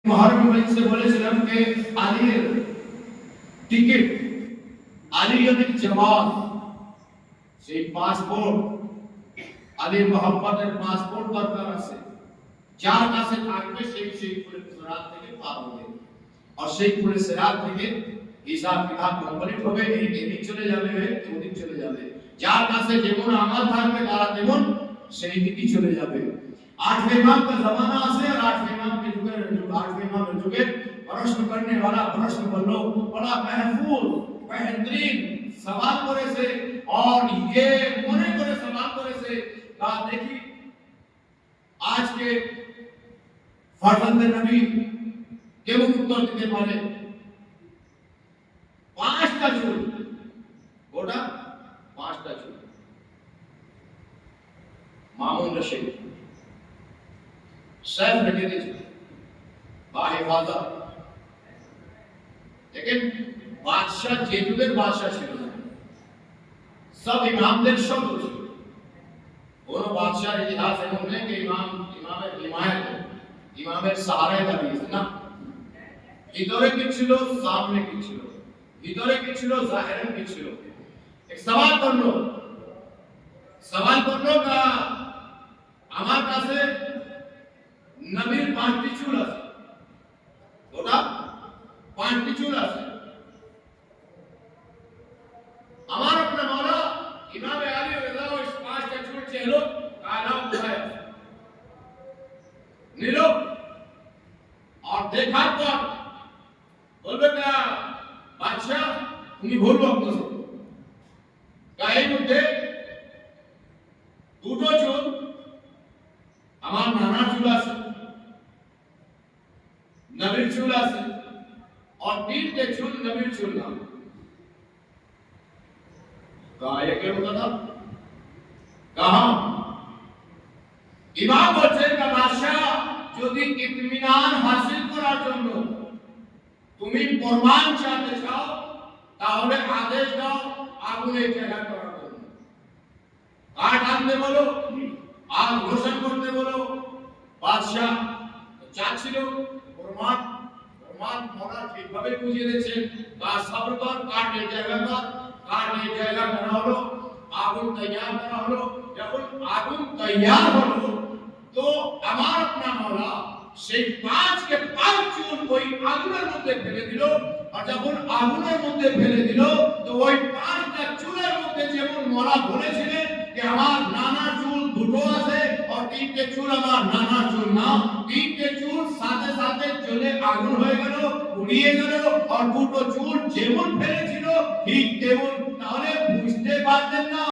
মহরম মজলিসে বলেছিলাম যে আলীর টিকিট, আলীর জওয়াব, সেই পাসপোর্ট, আলীর মোহাম্মদের পাসপোর্ট দরকার আছে। যার কাছে থাকবে সেই পুরে সিরাত থেকে পার হবে, আর সেই পুরে সিরাত থেকে হিসাব কিতাব কমপ্লিট হবে। এদিক চলে যাবে, ওদিক চলে যাবে। যার কাছে যেমন আমল থাকবে তারা তেমন সেই দিকই চলে যাবে। आठवें इमाम का जमाना আছে, और आठवें इमाम के जुगे प्रश्न करने वाला प्रश्न बोलो बड़ा महफूज बेहतरीन सवाल करे से, और ये मने करे सवाल करे से का देखी आज के फरजंद नबी কেমন উত্তর দিতে পারে। পাঁচটা চুল, ওটা পাঁচটা চুল। মামুন রশিদ सैफ लगे थे बाहिफाजा, लेकिन बादशाह যে যুগের বাদশা ছিল সব ইমামদের শব্দ ছিল। কোন বাদশার ইতিহাস এমন নেই যে ইমামের হিমায়ত, ইমামের সাহারায় দাঁড়িয়েছে না। ভিতরে কি ছিল, সামনে কি ছিল, ভিতরে কি ছিল, জাহিরে কি ছিল। এক সওয়াল করলো না আমার কাছে নবীর পাঁচটি চুল আছে, ওটা পাঁচটি চুল আছে। আমার अपना मौला इमाम अली रज़ा इस पांचটা চুল চেলো काला उठाया नीलो, और देखा पर বলবে না বাদশা তুমি ভুল বলছো। গায়ের মধ্যে দুটো চুল আমার নানার চুল আছে, नबीर चूल আছে, और तीनटे चूल नबीर चूल না। कहा ये क्या होता था, कहा ইমাম বলছেন যে বাদশা যদি ইতমিনান হাসিল করার জন্য তুমি প্রমাণ চাইতে চাও তাহলে আদেশ দাও আগুনে জায়গা করার জন্য। কাঠ আনতে বলো, আগ রোশন করতে বলো। বাদশা চাচ্ছিল প্রমাণ মরা ঠিকভাবে বুঝিয়ে দিয়েছেন। কাজ সবর কর, কাঠ এই জায়গা কর, কাঠ এই জায়গা করা হলো, আগুন তৈয়ার করা হলো। যখন আগুন তৈয়ার হলো তো আমার अपना মওলা সেই পাঁচকে পাঁচ চুল ওই আগুনের মধ্যে ফেলে দিল। আর যখন আগুনের মধ্যে ফেলে দিল তো ওই পাঁচটা চুলের মধ্যে যেমন মওলা বলেছিলেন যে আমার নানা চুল দুটো আছে, और তিনটে চুল আমার নানা চুল না, তিনটে চুল সাথে সাথে জ্বলে আগুন হয়ে গেল, উড়িয়ে গেল। আর দুটো চুল যেমন ফেলেছিল ঠিক তেমন। তাহলে বুঝতে পারতেন না